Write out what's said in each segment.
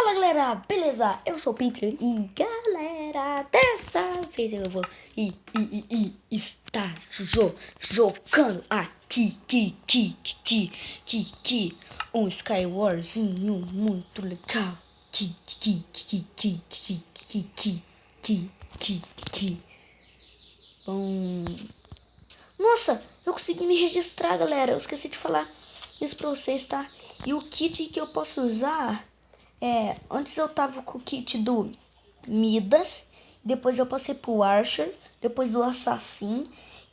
Fala galera, beleza? Eu sou o Peter e galera, dessa vez eu vou estar jogando aqui, um Skywarzinho muito legal. Bom, nossa, eu consegui me registrar, galera. Eu esqueci de falar isso pra vocês, tá? E o kit que eu posso usar antes eu tava com o kit do Midas, depois eu passei pro Archer, depois do Assassin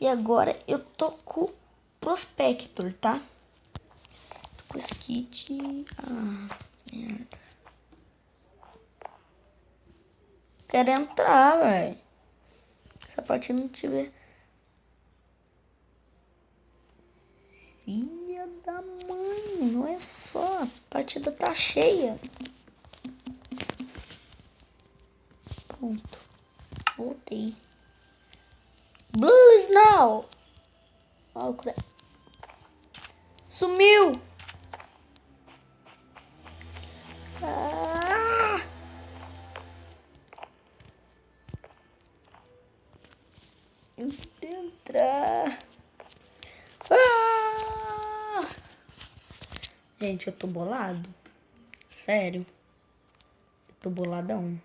e agora eu tô com o Prospector, tá? Tô com esse kit. Ah, merda. Quero entrar, velho. Essa partida não tiver. Filha da mãe, não é só. A partida tá cheia. Pronto. Voltei. Blue Snow. Oh, sumiu. Ah! Eu quero entrar. Ah! Gente, eu tô bolado. Sério. Eu tô boladão.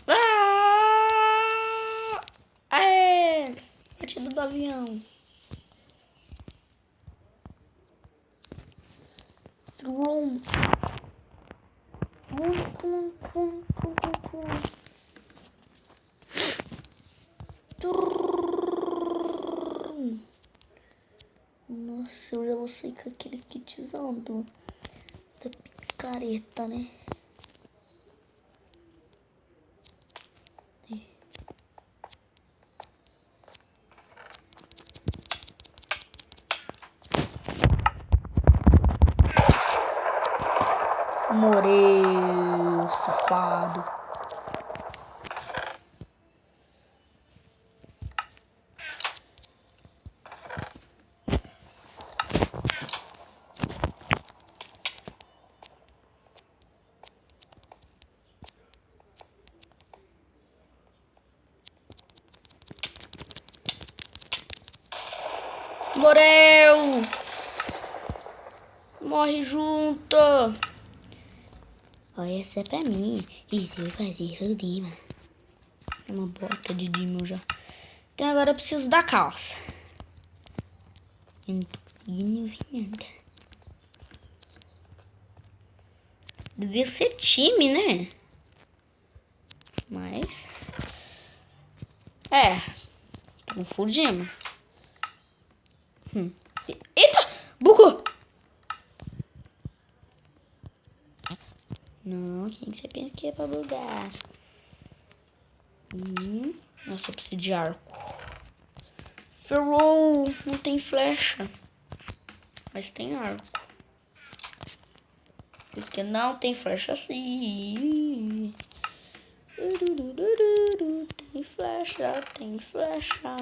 Ah! Aê! Partida do avião. Vroom. Nossa, eu já vou sair com aquele kitzão da picareta, né? Morreu, safado. Morreu! Morre junto! Olha, essa é pra mim. Isso eu vou fazer rodima. É uma bota de Dimo já. Então agora eu preciso da calça. Eu não tô conseguindo ver nada. Devia ser time, né? Mas... confundimos. Eita! Bugou! Não, quem que você pensa que é pra bugar? Nossa, eu preciso de arco. Ferrou! Não tem flecha. Mas tem arco. Por isso que não tem flecha assim. Tem flecha, tem flecha.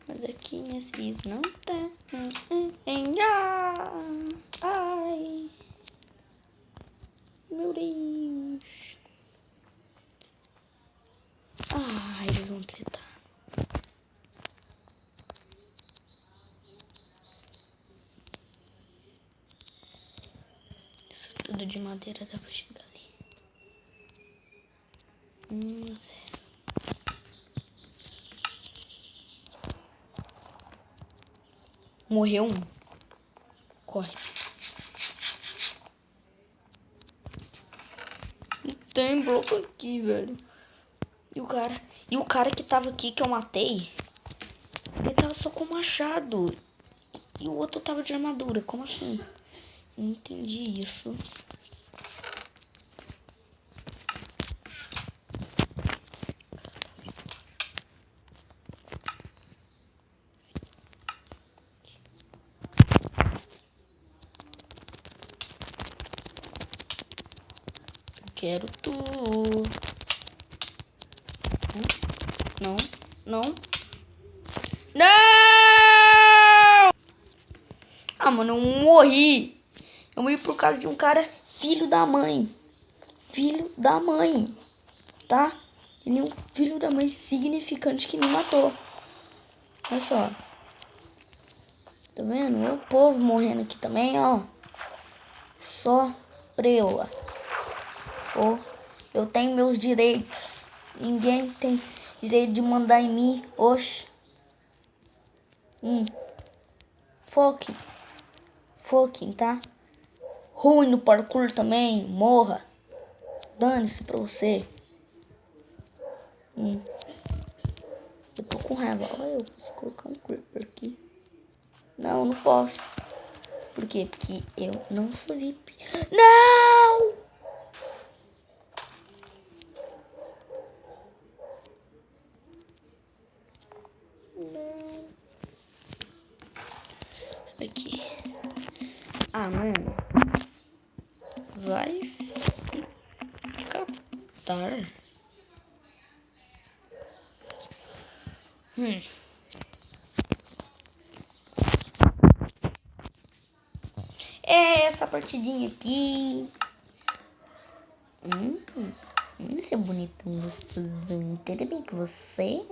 Mas aqui nesses não tem. Ai. Meu Deus. Ah, eles vão tretar. Isso tudo de madeira dá pra chegar ali. Zero. Morreu um. Corre. Não tem bloco aqui, velho. E o cara que tava aqui que eu matei, ele tava só com machado. E o outro tava de armadura. Como assim? Eu não entendi isso. Quero tu. Não, não. Não! Ah, mano, eu morri. Eu morri por causa de um cara filho da mãe. Filho da mãe. Tá? Ele é um filho da mãe significante que me matou. Olha só. Tá vendo? É o povo morrendo aqui também, ó. Só preula. Ó, eu tenho meus direitos. Ninguém tem direito de mandar em mim. Oxe. Foque. Foquem, tá? Ruim no parkour também. Morra. Dane-se pra você. Eu tô com raiva. Olha, eu posso colocar um creeper aqui. Não, não posso. Por quê? Porque eu não sou VIP. Não! Não. Aqui. Ah, mano. Vai se catar. É essa partidinha aqui. Seu bonitão, gostosão. Tudo bem com você?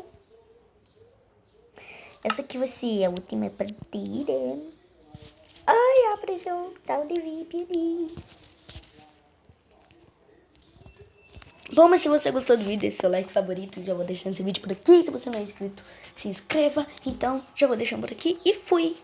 Essa aqui vai ser a última partida. Ai, apareceu um tal de VIP ali. Bom, mas se você gostou do vídeo, deixe seu like favorito. Já vou deixando esse vídeo por aqui. Se você não é inscrito, se inscreva. Então, já vou deixando por aqui e fui.